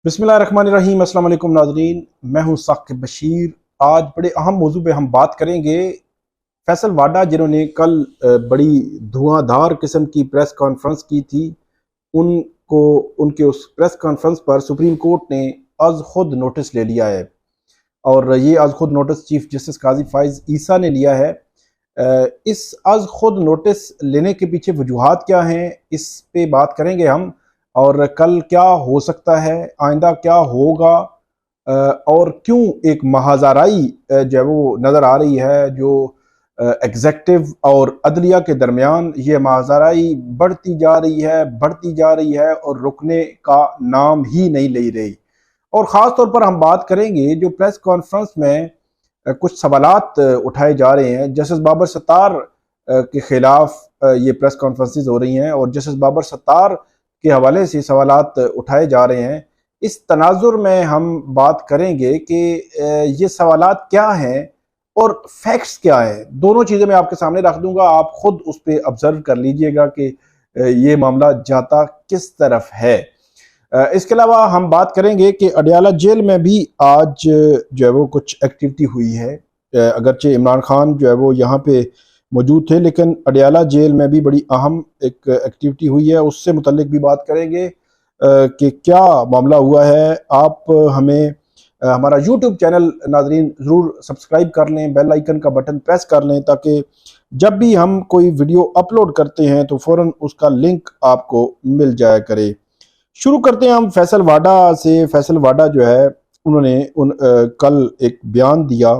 बिस्मिल्लाहिर्रहमानिर्रहीम। अस्सलाम वालेकुम नाज़रीन, मैं हूं साकिब बशीर। आज बड़े अहम मौजू पे हम बात करेंगे। फैसल वाडा जिन्होंने कल बड़ी धुआंधार किस्म की प्रेस कॉन्फ्रेंस की थी, उनको उनके उस प्रेस कॉन्फ्रेंस पर सुप्रीम कोर्ट ने आज खुद नोटिस ले लिया है। और ये आज खुद नोटिस चीफ जस्टिस काजी फाइज ईसा ने लिया है। इस आज खुद नोटिस लेने के पीछे वजूहात क्या हैं, इस पे बात करेंगे हम। और कल क्या हो सकता है, आइंदा क्या होगा, और क्यों एक महाजराई जो है वो नज़र आ रही है, जो एग्जेक्टिव और अदलिया के दरमियान ये महाजराई बढ़ती जा रही है और रुकने का नाम ही नहीं ले रही। और ख़ास तौर पर हम बात करेंगे जो प्रेस कॉन्फ्रेंस में कुछ सवालात उठाए जा रहे हैं। जस्टिस बाबर सत्तार के खिलाफ ये प्रेस कॉन्फ्रेंसेस हो रही हैं और जस्टिस बाबर सत्तार के हवाले से सवालात उठाए जा रहे हैं। इस तनाजुर में हम बात करेंगे कि ये सवालात क्या हैं और फैक्ट्स क्या है। दोनों चीज़ें मैं आपके सामने रख दूंगा, आप खुद उस पर ऑब्जर्व कर लीजिएगा कि ये मामला जाता किस तरफ है। इसके अलावा हम बात करेंगे कि अडयाला जेल में भी आज जो है वो कुछ एक्टिविटी हुई है। अगरचे इमरान खान जो है वो यहाँ पे मौजूद थे, लेकिन अडयाला जेल में भी बड़ी अहम एक एक्टिविटी हुई है। उससे मुतल्लिक भी बात करेंगे कि क्या मामला हुआ है। आप हमें हमारा यूट्यूब चैनल नाजरीन ज़रूर सब्सक्राइब कर लें, बेल आइकन का बटन प्रेस कर लें, ताकि जब भी हम कोई वीडियो अपलोड करते हैं तो फ़ौरन उसका लिंक आपको मिल जाया करे। शुरू करते हैं हम फैसल वाडा से। फैसल वाडा जो है उन्होंने कल एक बयान दिया।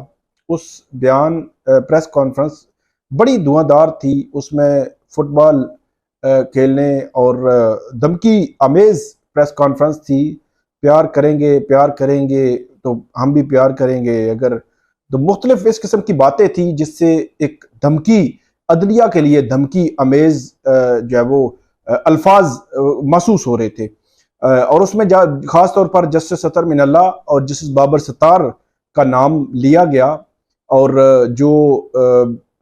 उस बयान प्रेस कॉन्फ्रेंस बड़ी धुआंधार थी। उसमें फुटबॉल खेलने और धमकी आमेज प्रेस कॉन्फ्रेंस थी। प्यार करेंगे तो हम भी प्यार करेंगे, अगर तो मुख्तलिफ इस किस्म की बातें थी जिससे एक धमकी, अदलिया के लिए धमकी आमेज जो है वो अल्फाज महसूस हो रहे थे। और उसमें खास तौर पर जस्टिस अतर मिनल्ला और जस्टिस बाबर सत्तार का नाम लिया गया। और जो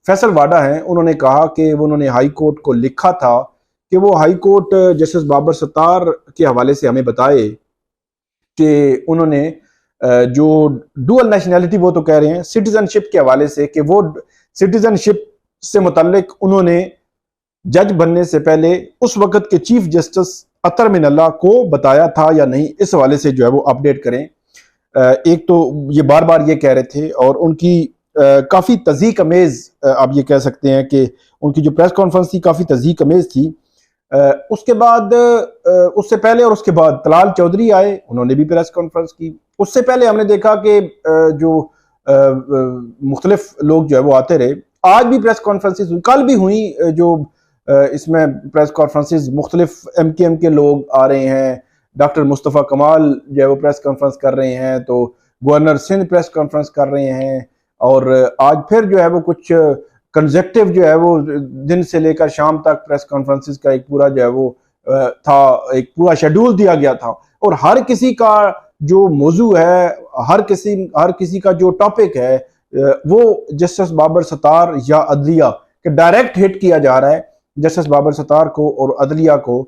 फैसल वाडा हैं उन्होंने कहा कि उन्होंने हाई कोर्ट को लिखा था कि वो high court justice Babar Sattar के हवाले से हमें बताए कि उन्होंने जो डुअल नेशनैलिटी, वो तो कह रहे हैं सिटीजनशिप के हवाले से, कि वो सिटीजनशिप से मुतल्लिक उन्होंने जज बनने से पहले उस वक्त के चीफ जस्टिस अतर मिनल्ला को बताया था या नहीं। इस हवाले से जो है वो अपडेट करें। एक तो ये बार बार ये कह रहे थे और उनकी काफ़ी तज़ीक अमेज, आप ये कह सकते हैं कि उनकी जो प्रेस कॉन्फ्रेंस थी काफ़ी तज़ीक अमेज थी। उसके बाद उससे पहले और उसके बाद तलाल चौधरी आए, उन्होंने भी प्रेस कॉन्फ्रेंस की। उससे पहले हमने देखा कि जो मुख्तलिफ लोग जो है वो आते रहे। आज भी प्रेस कॉन्फ्रेंसेस हुई, कल भी हुई। जो इसमें प्रेस कॉन्फ्रेंसेस मुख्तलिफ एम के लोग आ रहे हैं। डॉक्टर मुस्तफ़ा कमाल जो है वो प्रेस कॉन्फ्रेंस कर रहे हैं, तो गवर्नर सिंध प्रेस कॉन्फ्रेंस कर रहे हैं। और आज फिर जो है वो कुछ कंसेक्टिव जो है वो दिन से लेकर शाम तक प्रेस कॉन्फ्रेंसेस का एक पूरा जो है वो था, एक पूरा शेड्यूल दिया गया था। और हर किसी का जो मौजू है, हर किसी का जो टॉपिक है, वो जस्टिस बाबर सत्तार या अदलिया के डायरेक्ट हिट किया जा रहा है, जस्टिस बाबर सत्तार को और अदलिया को।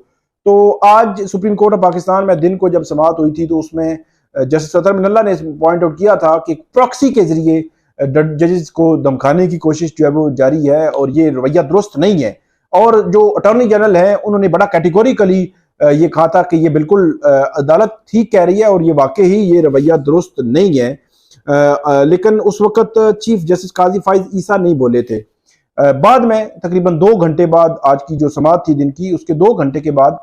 तो आज सुप्रीम कोर्ट ऑफ पाकिस्तान में दिन को जब समाअत हुई थी तो उसमें जस्टिस अतर मिनल्ला ने पॉइंट आउट किया था कि प्रॉक्सी के जरिए जजेस को धमकाने की कोशिश जो है वो जारी है और ये रवैया दुरुस्त नहीं है। और जो अटॉर्नी जनरल है उन्होंने बड़ा कैटेगोरिकली ये कहा था कि ये बिल्कुल अदालत ठीक कह रही है और ये वाकई ही ये रवैया दुरुस्त नहीं है। लेकिन उस वक्त चीफ जस्टिस काजी फाइज ईसा नहीं बोले थे। बाद में तकरीबन 2 घंटे बाद, आज की जो समाअत थी दिन की, उसके 2 घंटे के बाद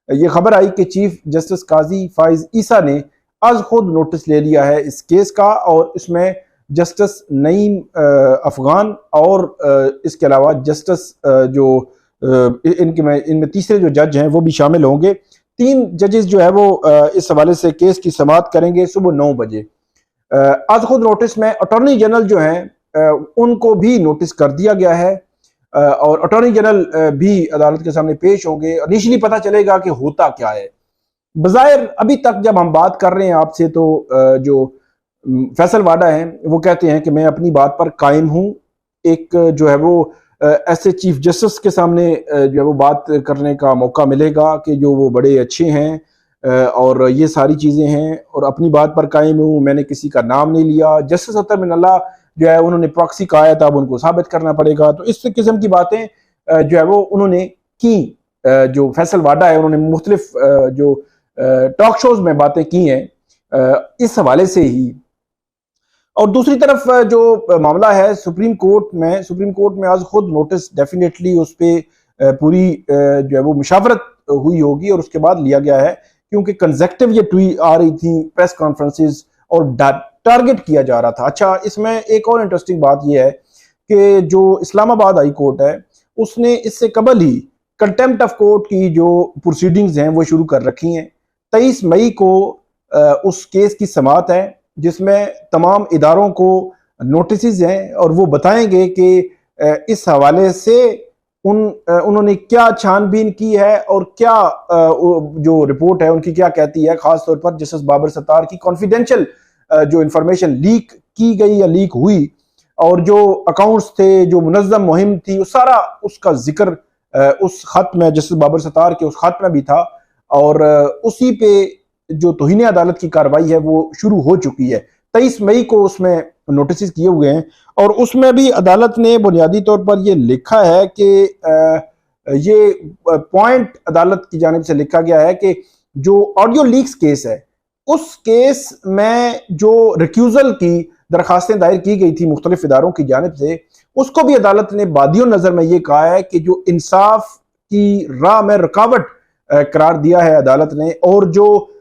ये खबर आई कि चीफ जस्टिस काजी फाइज ईसा ने आज खुद नोटिस ले लिया है इस केस का। और इसमें जस्टिस नईम अफगान और इसके अलावा जस्टिस जो इनमें तीसरे जो जज हैं वो भी शामिल होंगे। 3 जजेस जो है वो इस हवाले से केस की समाअत करेंगे सुबह 9 बजे। आज खुद नोटिस में अटॉर्नी जनरल जो हैं उनको भी नोटिस कर दिया गया है और अटॉर्नी जनरल भी अदालत के सामने पेश होंगे। इनिशियली पता चलेगा कि होता क्या है। बज़ाहिर अभी तक जब हम बात कर रहे हैं आपसे तो जो फैसल वाडा हैं वो कहते हैं कि मैं अपनी बात पर कायम हूं। एक जो है वो ऐसे चीफ जस्टिस के सामने जो है वो बात करने का मौका मिलेगा कि जो वो बड़े अच्छे हैं, और ये सारी चीज़ें हैं, और अपनी बात पर कायम हूँ, मैंने किसी का नाम नहीं लिया। जस्टिस अतर मिनल्ला जो है उन्होंने प्रॉक्सी कहा है, तब उनको साबित करना पड़ेगा। तो इस किस्म की बातें जो है वो उन्होंने की। जो फैसल वाडा है उन्होंने मुख्तलिफ जो टॉक शोज में बातें की हैं इस हवाले से ही। और दूसरी तरफ जो मामला है सुप्रीम कोर्ट में आज खुद नोटिस डेफिनेटली उस पर पूरी जो है वो मुशावरत हुई होगी और उसके बाद लिया गया है, क्योंकि कंसेक्टिव ये ट्वीट आ रही थी प्रेस कॉन्फ्रेंसेस और टारगेट किया जा रहा था। अच्छा, इसमें एक और इंटरेस्टिंग बात यह है कि जो इस्लामाबाद हाई कोर्ट है उसने इससे कबल ही कंटेम्प्ट ऑफ कोर्ट की जो प्रोसीडिंग्स हैं वो शुरू कर रखी हैं। 23 मई को उस केस की समाअत है जिसमें तमाम इदारों को नोटिस हैं और वो बताएंगे कि इस हवाले से उन्होंने क्या छानबीन की है और क्या जो रिपोर्ट है उनकी क्या कहती है। खासतौर पर जस्टिस बाबर सत्तार की कॉन्फिडेंशियल जो इंफॉर्मेशन लीक की गई या लीक हुई, और जो अकाउंट्स थे, जो मुनज़्ज़म मुहिम थी, वो सारा उसका जिक्र उस खत में, जस्टिस बाबर सत्तार के उस खत में भी था। और उसी पे जो तौहीन अदालत की कार्रवाई है वो शुरू हो चुकी है। 23 मई को उसमें नोटिस किए हुए हैं और उसमें भी अदालत ने बुनियादी तौर पर ये लिखा है कि ये पॉइंट अदालत की जानिब से लिखा गया है कि जो ऑडियो लीक्स केस है उस केस में जो रिक्यूजल की दरखास्तें दायर की गई थी मुख्तलिफ इदारों की जानिब से, उसको भी अदालत ने बादियों नजर में ये कहा है कि जो इंसाफ की राह में रुकावट करार दिया है अदालत ने, और जो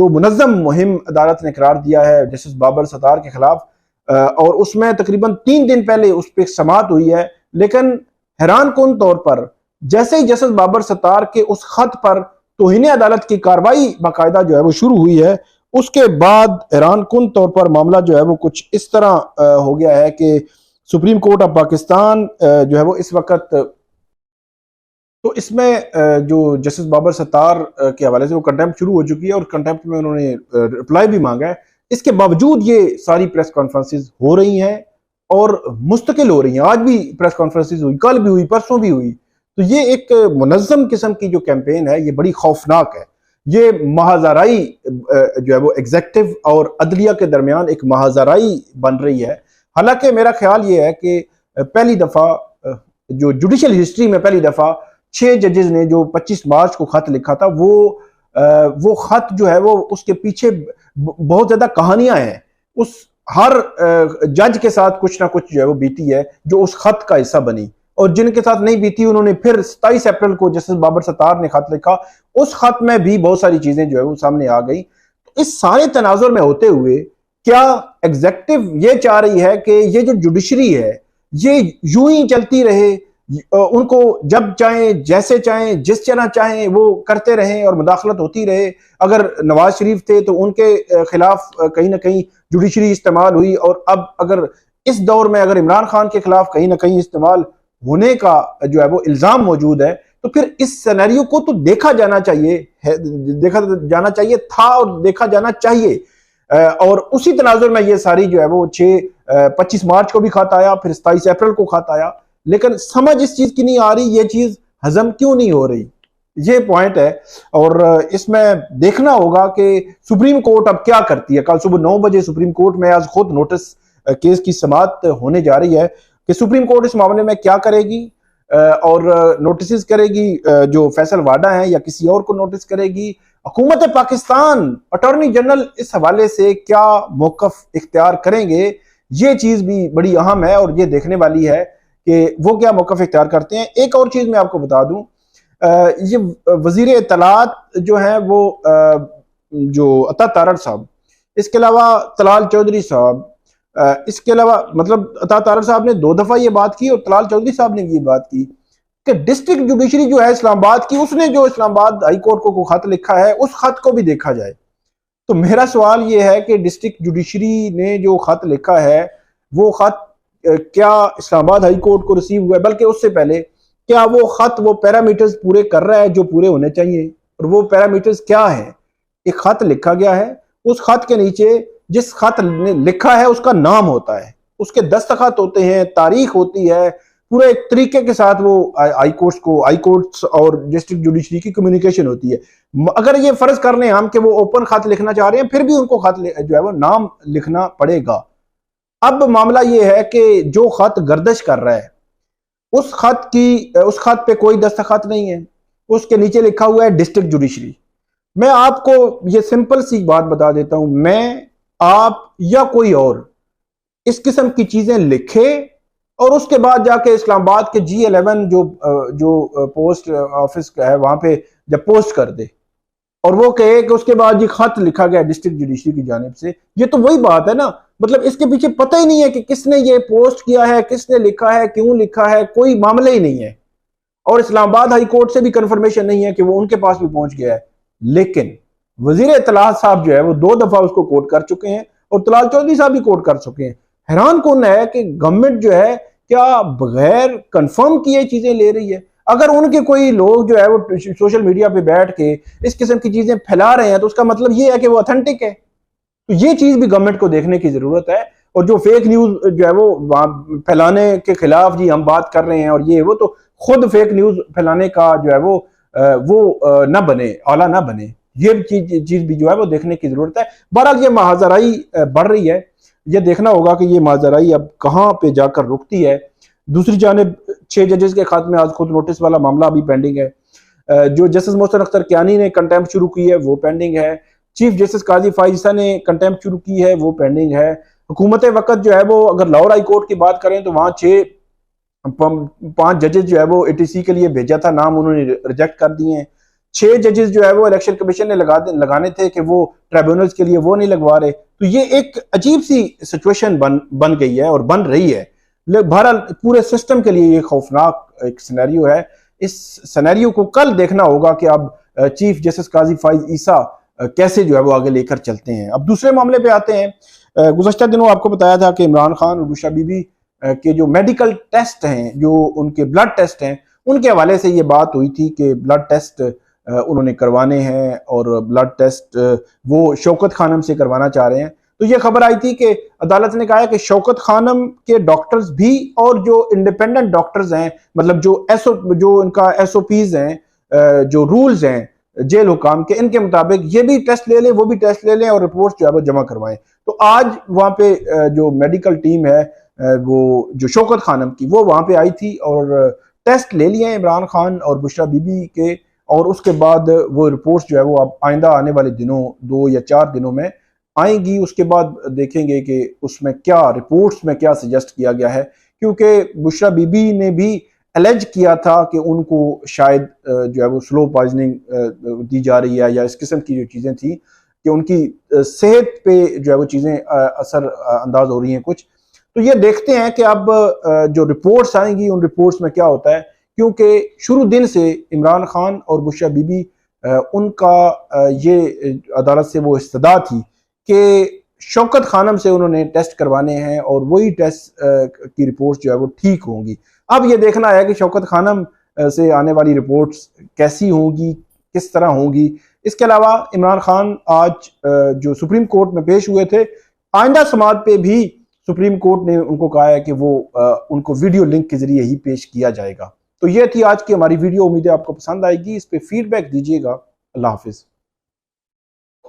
मुनज़्ज़म मुहिम अदालत ने करार दिया है जस्टिस बाबर सत्तार के खिलाफ, और उसमें तकरीबन 3 दिन पहले उस पर समाअत हुई है। लेकिन हैरान कुन तौर पर जैसे ही जस्टिस बाबर सत्तार के उस खत पर तौहीन अदालत की कार्रवाई बाकायदा जो है वो शुरू हुई है, उसके बाद हैरान कुन तौर पर मामला जो है वो कुछ इस तरह हो गया है कि सुप्रीम कोर्ट ऑफ पाकिस्तान जो है वो इस वक्त, तो इसमें जो जस्टिस बाबर सत्तार के हवाले से वो कंटेम्प्ट शुरू हो चुकी है और कंटेम्प्ट में उन्होंने रिप्लाई भी मांगा है। इसके बावजूद ये सारी प्रेस कॉन्फ्रेंसेस हो रही हैं और मुस्तकिल हो रही हैं। आज भी प्रेस कॉन्फ्रेंसेस हुई, कल भी हुई, परसों भी हुई। तो ये एक मुनज़्ज़म किस्म की जो कैंपेन है ये बड़ी खौफनाक है। ये महाजराई जो है वो एग्जेक्टिव और अदलिया के दरमियान एक महाजराई बन रही है। हालांकि मेरा ख्याल ये है कि पहली दफा जो जुडिशल हिस्ट्री में पहली दफा 6 जजेस ने जो 25 मार्च को खत लिखा था, वो खत जो है वो उसके पीछे बहुत ज्यादा कहानियां हैं। उस हर जज के साथ कुछ ना कुछ जो है वो बीती है जो उस खत का हिस्सा बनी, और जिनके साथ नहीं बीती उन्होंने फिर 27 अप्रैल को जस्टिस बाबर सत्तार ने खत लिखा, उस खत में भी बहुत सारी चीजें जो है वो सामने आ गई। तो इस सारे तनाजुर में होते हुए क्या एग्जेक्टिव ये चाह रही है कि ये जो जुडिशरी है ये यूं ही चलती रहे, उनको जब चाहें, जैसे चाहें, जिस तरह चाहें वो करते रहें और मुदाखलत होती रहे। अगर नवाज शरीफ थे तो उनके खिलाफ कहीं ना कहीं जुडिशरी इस्तेमाल हुई, और अब अगर इस दौर में अगर इमरान खान के खिलाफ कहीं ना कहीं इस्तेमाल होने का जो है वो इल्जाम मौजूद है, तो फिर इस सिनेरियो को तो देखा जाना चाहिए था और देखा जाना चाहिए। और उसी तनाजुर में ये सारी जो है वो 25 मार्च को भी खत आया, फिर 27 अप्रैल को खत आया, लेकिन समझ इस चीज की नहीं आ रही, ये चीज हजम क्यों नहीं हो रही, ये पॉइंट है। और इसमें देखना होगा कि सुप्रीम कोर्ट अब क्या करती है। कल सुबह 9 बजे सुप्रीम कोर्ट में आज खुद नोटिस केस की समाअत होने जा रही है कि सुप्रीम कोर्ट इस मामले में क्या करेगी, और नोटिस करेगी जो फैसल वाडा है या किसी और को नोटिस करेगी। हुकूमत पाकिस्तान, अटॉर्नी जनरल इस हवाले से क्या मौकफ इख्तियार करेंगे, ये चीज भी बड़ी अहम है और ये देखने वाली है कि वो क्या मौकफ इख्तियार करते हैं। एक और चीज मैं आपको बता दूं, ये वजीर इत्तलात जो है वो जो अता तारड़ साहब, इसके अलावा तलाल चौधरी साहब, इसके अलावा मतलब अता तारड़ साहब ने 2 दफा ये बात की और तलाल चौधरी साहब ने ये बात की कि डिस्ट्रिक्ट जुडिशरी जो है इस्लामाबाद की, उसने जो इस्लामाबाद हाई कोर्ट को खत लिखा है उस खत को भी देखा जाए। तो मेरा सवाल ये है कि डिस्ट्रिक्ट जुडिशरी ने जो खत लिखा है वो खत क्या इस्लामाबाद हाई कोर्ट को रिसीव हुआ है, बल्कि उससे पहले क्या वो खत वो पैरामीटर्स पूरे कर रहा है जो पूरे होने चाहिए, और वो पैरामीटर्स क्या है। एक खत लिखा गया है, उस खत के नीचे जिस खत ने लिखा है उसका नाम होता है, उसके दस्तखत होते हैं, तारीख होती है, पूरे एक तरीके के साथ वो हाई कोर्ट्स और डिस्ट्रिक्ट जुडिशरी की कम्युनिकेशन होती है। अगर ये फर्ज कर लें हम कि वो ओपन खत लिखना चाह रहे हैं, फिर भी उनको खत जो है वो नाम लिखना पड़ेगा। अब मामला ये है कि जो खत गर्दिश कर रहा है उस खत पे कोई दस्तखत नहीं है, उसके नीचे लिखा हुआ है डिस्ट्रिक्ट जुडिशरी। मैं आपको ये सिंपल सी बात बता देता हूं, मैं, आप या कोई और इस किस्म की चीजें लिखे और उसके बाद जाके इस्लामाबाद के G11 जो पोस्ट ऑफिस है वहां पे जब पोस्ट कर दे और वो कहे कि उसके बाद ये खत लिखा गया डिस्ट्रिक्ट जुडिशरी की जानिब से, ये तो वही बात है ना। मतलब इसके पीछे पता ही नहीं है कि किसने ये पोस्ट किया है, किसने लिखा है, क्यों लिखा है, कोई मामला ही नहीं है। और इस्लामाबाद हाई कोर्ट से भी कंफर्मेशन नहीं है कि वो उनके पास भी पहुंच गया है। लेकिन वजीर इत्तलात साहब जो है वो 2 दफा उसको कोर्ट कर चुके हैं और तलाल चौधरी साहब भी कोर्ट कर चुके हैं। हैरान कौन है कि गवर्नमेंट जो है क्या बगैर कंफर्म किए चीजें ले रही है। अगर उनके कोई लोग जो है वो सोशल मीडिया पे बैठ के इस किस्म की चीजें फैला रहे हैं तो उसका मतलब ये है कि वो ऑथेंटिक है। तो ये चीज भी गवर्नमेंट को देखने की जरूरत है। और जो फेक न्यूज जो है वो वहां फैलाने के खिलाफ जी हम बात कर रहे हैं और ये वो, तो खुद फेक न्यूज फैलाने का जो है वो ना बने, आला ना बने। ये चीज भी जो है वो देखने की जरूरत है। बहरहाल ये महाजराई बढ़ रही है, ये देखना होगा कि ये महाजराई अब कहां पे जाकर रुकती है। दूसरी जानिब 6 जजेस के खाते में आज खुद नोटिस वाला मामला अभी पेंडिंग है। जो जस्टिस मोहसिन अख्तर कियानी ने कंटेम्प्ट शुरू की है वो पेंडिंग है। चीफ जस्टिस काजी फाइज ईसा ने कंटेम्प्ट शुरू की है वो पेंडिंग है। हुकूमत वक्त जो है वो अगर लाहौर हाई कोर्ट की बात करें तो वहां 5 जजेस जो है वो ATC के लिए भेजा था, नाम उन्होंने रिजेक्ट कर दिए हैं। 6 जजेस जो है वो इलेक्शन कमीशन ने लगाने थे कि वो ट्राइब्यूनल्स के लिए वो नहीं लगवा रहे। तो ये एक अजीब सी सिचुएशन बन गई है और बन रही है। बहरहाल पूरे सिस्टम के लिए ये खौफनाक एक सिनेरियो है। इस सिनेरियो को कल देखना होगा कि अब चीफ जस्टिस काजी फाइज ईसा कैसे जो है वो आगे लेकर चलते हैं। अब दूसरे मामले पे आते हैं। गुज़श्ता दिनों आपको बताया था कि इमरान खान और बुशरा बीबी के जो मेडिकल टेस्ट हैं, जो उनके ब्लड टेस्ट हैं, उनके हवाले से ये बात हुई थी कि ब्लड टेस्ट उन्होंने करवाने हैं और ब्लड टेस्ट वो शौकत खानम से करवाना चाह रहे हैं। तो ये खबर आई थी कि अदालत ने कहा है कि शौकत खानम के डॉक्टर्स भी और जो इंडिपेंडेंट डॉक्टर्स हैं, मतलब जो इनका SOPs हैं, जो रूल्स हैं जेल हुकाम के, इनके मुताबिक ये भी टेस्ट ले लें, वो भी टेस्ट ले लें और रिपोर्ट जो है वो जमा करवाएं। तो आज वहां पे जो मेडिकल टीम है वो जो शौकत खानम की, वो वहां पे आई थी और टेस्ट ले लिए इमरान खान और बुशरा बीबी के। और उसके बाद वो रिपोर्ट्स जो है वो अब आइंदा आने वाले दिनों 2 या 4 दिनों में आएंगी। उसके बाद देखेंगे कि उसमें क्या रिपोर्ट्स में क्या सजेस्ट किया गया है, क्योंकि बुशरा बीबी ने भी एलेज किया था कि उनको शायद जो है वो स्लो पॉइजनिंग दी जा रही है या इस किस्म की जो चीज़ें थी कि उनकी सेहत पे जो है वो चीज़ें असर अंदाज हो रही हैं कुछ। तो ये देखते हैं कि अब जो रिपोर्ट्स आएंगी उन रिपोर्ट्स में क्या होता है, क्योंकि शुरू दिन से इमरान खान और बुशरा बीबी उनका ये अदालत से वो इस्तदा थी कि शौकत खानम से उन्होंने टेस्ट करवाने हैं और वही टेस्ट की रिपोर्ट्स जो है वो ठीक होंगी। अब ये देखना है कि शौकत खानम से आने वाली रिपोर्ट्स कैसी होंगी, किस तरह होंगी। इसके अलावा इमरान खान आज जो सुप्रीम कोर्ट में पेश हुए थे, आइंदा समाअत पे भी सुप्रीम कोर्ट ने उनको कहा है कि वो उनको वीडियो लिंक के जरिए ही पेश किया जाएगा। तो ये थी आज की हमारी वीडियो, उम्मीद है आपको पसंद आएगी। इस पे फीडबैक दीजिएगा। अल्लाह हाफिज।